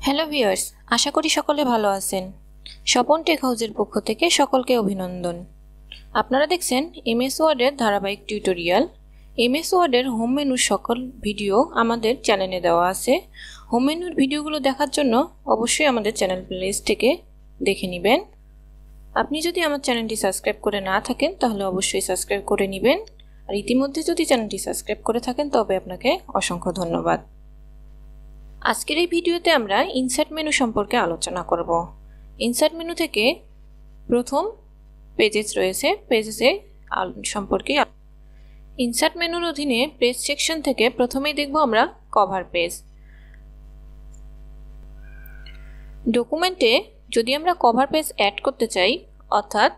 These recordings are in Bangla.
হ্যালো ভিউয়ার্স, আশা করি সকলে ভালো আছেন। স্বপন টেক হাউসের পক্ষ থেকে সকলকে অভিনন্দন। আপনারা দেখছেন এমএস ওয়ার্ডের ধারাবাহিক টিউটোরিয়াল। এমএস ওয়ার্ডের হোম মেনুর সকল ভিডিও আমাদের চ্যানেলে দেওয়া আছে। হোম মেনুর ভিডিওগুলো দেখার জন্য অবশ্যই আমাদের চ্যানেল প্লেলিস্ট থেকে দেখে নেবেন। আপনি যদি আমার চ্যানেলটি সাবস্ক্রাইব করে না থাকেন তাহলে অবশ্যই সাবস্ক্রাইব করে নেবেন, আর ইতিমধ্যে যদি চ্যানেলটি সাবস্ক্রাইব করে থাকেন তবে আপনাকে অসংখ্য ধন্যবাদ। আজকের এই ভিডিওতে আমরা ইনসার্ট মেনু সম্পর্কে আলোচনা করব। ইনসার্ট মেনু থেকে প্রথম পেজেস রয়েছে, পেজেসে সম্পর্কে ইনসার্ট মেনুর অধীনে পেজ সেকশন থেকে প্রথমেই দেখব আমরা কভার পেজ। ডকুমেন্টে যদি আমরা কভার পেজ অ্যাড করতে চাই, অর্থাৎ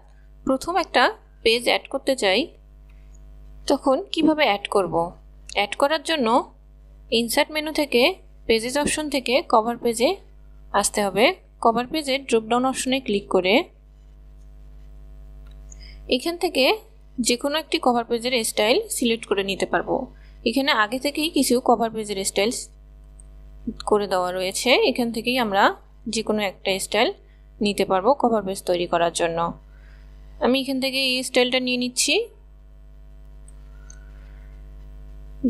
প্রথম একটা পেজ অ্যাড করতে চাই, তখন কিভাবে অ্যাড করব? অ্যাড করার জন্য ইনসার্ট মেনু থেকে পেজেস অপশন থেকে কভার পেজে আসতে হবে। কভার পেজের ড্রপডাউন অপশনে ক্লিক করে এখান থেকে যে কোনো একটি কভার পেজের স্টাইল সিলেক্ট করে নিতে পারবো। এখানে আগে থেকেই কিছু কভার পেজের স্টাইল করে দেওয়া রয়েছে, এখান থেকেই আমরা যে কোনো একটা স্টাইল নিতে পারবো কভার পেজ তৈরি করার জন্য। আমি এখান থেকে এই স্টাইলটা নিয়ে নিচ্ছি।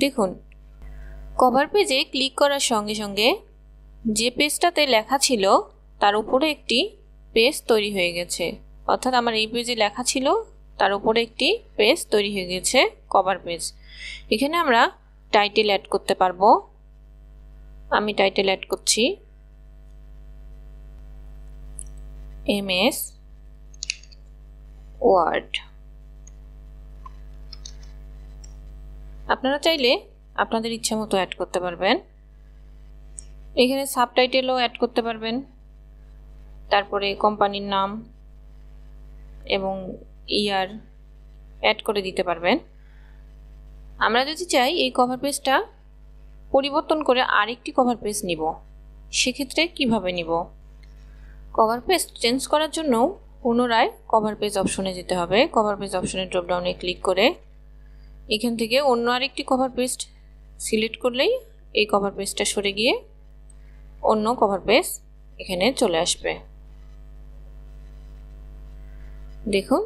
দেখুন, কভার পেজে ক্লিক করার সঙ্গে সঙ্গে যে পেজটাতে লেখা ছিল তার উপরে একটি পেজ তৈরি হয়ে গেছে, অর্থাৎ আমার এই পেজে লেখা ছিল তার উপরে একটি পেজ তৈরি হয়ে গেছে, কভার পেজ। এখানে আমরা টাইটেল অ্যাড করতে পারবো। আমি টাইটেল অ্যাড করছি এমএস ওয়ার্ড। আপনারা চাইলে আপনাদের ইচ্ছা মতো অ্যাড করতে পারবেন। এখানে সাবটাইটেলও অ্যাড করতে পারবেন, তারপরে কোম্পানির নাম এবং ইয়ার অ্যাড করে দিতে পারবেন। আমরা যদি চাই এই কভার পেজটা পরিবর্তন করে আরেকটি কভার পেজ নিব, সেক্ষেত্রে কিভাবে নিব? কভার পেজ চেঞ্জ করার জন্য পুনরায় কভার পেজ অপশনে যেতে হবে। কভার পেজ অপশনের ড্রপডাউনে ক্লিক করে এখান থেকে অন্য আরেকটি কভার পেজ সিলেক্ট করলেই এই কভার পেজটা সরে গিয়ে অন্য কভার পেজ এখানে চলে আসবে। দেখুন,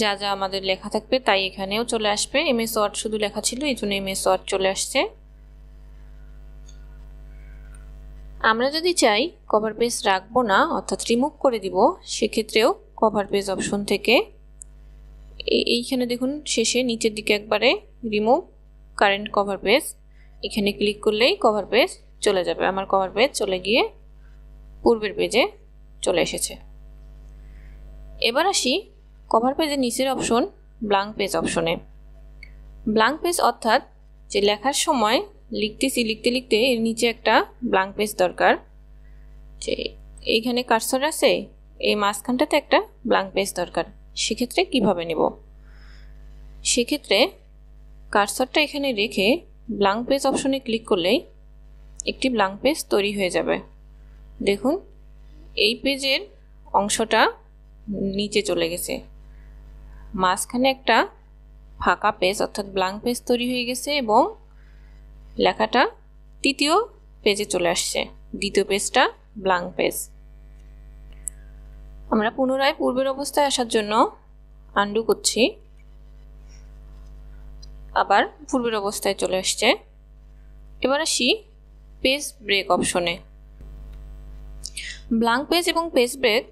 যা যা আমাদের লেখা থাকবে তাই এখানেও চলে আসবে। এমএস ওয়ার্ড শুধু লেখা ছিল, এই জন্য এমএস ওয়ার্ড চলে আসছে। আমরা যদি চাই কভার পেজ রাখবো না, অর্থাৎ রিমুভ করে দিব, সেক্ষেত্রেও কভার পেজ অপশন থেকে এইখানে দেখুন শেষে নিচের দিকে একবারে রিমুভ কারেন্ট কভার পেজ, এখানে ক্লিক করলেই কভার পেজ চলে যাবে। আমার কভার পেজ চলে গিয়ে পূর্বের পেজে চলে এসেছে। এবার আসি কভার পেজের নিচের অপশন ব্ল্যাঙ্ক পেজ অপশনে। ব্ল্যাঙ্ক পেজ অর্থাৎ যে লেখার সময় লিখতে লিখতে এর নিচে একটা ব্ল্যাঙ্ক পেজ দরকার। যে এইখানে কার্সর আছে, এই মাঝখানটাতে একটা ব্ল্যাঙ্ক পেজ দরকার। সেক্ষেত্রে কিভাবে নেব? সেক্ষেত্রে কার্সরটা এখানে রেখে ব্ল্যাঙ্ক পেজ অপশনে ক্লিক করলেই একটি ব্ল্যাঙ্ক পেজ তৈরি হয়ে যাবে। দেখুন, এই পেজের অংশটা নিচে চলে গেছে, মাঝখানে একটা ফাঁকা পেজ অর্থাৎ ব্ল্যাঙ্ক পেজ তৈরি হয়ে গেছে এবং লেখাটা তৃতীয় পেজে চলে আসছে। দ্বিতীয় পেজটা ব্ল্যাঙ্ক পেজ। আমরা পুনরায় পূর্বের অবস্থায় আসার জন্য আনডু করছি, আবার পূর্বের অবস্থায় চলে আসছে। এবার আসি পেজ ব্রেক অপশনে। ব্ল্যাঙ্ক পেজ এবং পেজ ব্রেক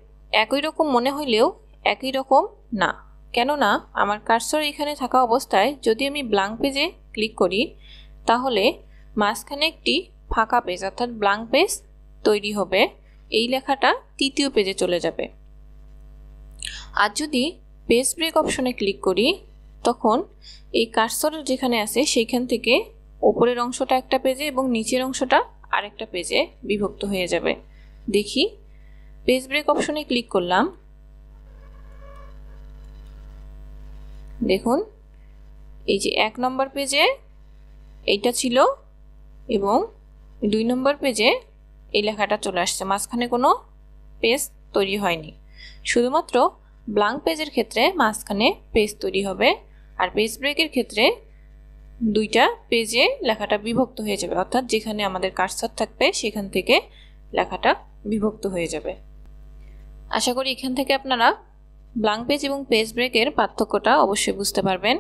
একই রকম মনে হইলেও একই রকম না। কেননা আমার কার্সর এখানে থাকা অবস্থায় যদি আমি ব্ল্যাঙ্ক পেজে ক্লিক করি তাহলে মাঝখানে একটি ফাঁকা পেজ অর্থাৎ ব্ল্যাঙ্ক পেজ তৈরি হবে, এই লেখাটা তৃতীয় পেজে চলে যাবে। আর যদি পেজ ব্রেক অপশনে ক্লিক করি তখন এই কার্সর যেখানে আছে সেইখান থেকে উপরের অংশটা একটা পেজে এবং নিচের অংশটা আরেকটা পেজে বিভক্ত হয়ে যাবে। দেখি, পেজ ব্রেক অপশনে ক্লিক করলাম, দেখুন এই যে 1 নম্বর পেজে এইটা ছিল এবং 2 নম্বর পেজে এই লেখাটা চলে আসছে, মাঝখানে কোনো পেজ তৈরি হয়নি। শুধুমাত্র ব্ল্যাঙ্ক পেজের ক্ষেত্রে মাঝখানে পেজ তৈরি হবে, আর পেজ ব্রেকের ক্ষেত্রে দুইটা পেজে লেখাটা বিভক্ত হয়ে যাবে, অর্থাৎ যেখানে আমাদের কার্সর থাকবে সেখান থেকে লেখাটা বিভক্ত হয়ে যাবে। আশা করি এখান থেকে আপনারা ব্ল্যাঙ্ক পেজ এবং পেজ ব্রেকের পার্থক্যটা অবশ্যই বুঝতে পারবেন।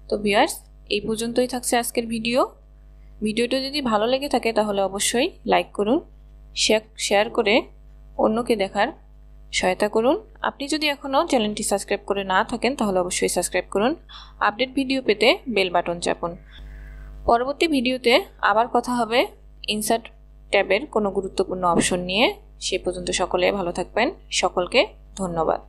তো ভিউয়ার্স, এই পর্যন্তই থাকছে আজকের ভিডিওটা যদি ভালো লেগে থাকে তাহলে অবশ্যই লাইক করুন, শেয়ার করে অন্যকে দেখার সহায়তা করুন। আপনি যদি এখনও চ্যানেলটি সাবস্ক্রাইব করে না থাকেন তাহলে অবশ্যই সাবস্ক্রাইব করুন। আপডেট ভিডিও পেতে বেল বাটন চাপুন। পরবর্তী ভিডিওতে আবার কথা হবে ইনসার্ট ট্যাবের কোনো গুরুত্বপূর্ণ অপশন নিয়ে। সে পর্যন্ত সকলে ভালো থাকবেন। সকলকে ধন্যবাদ।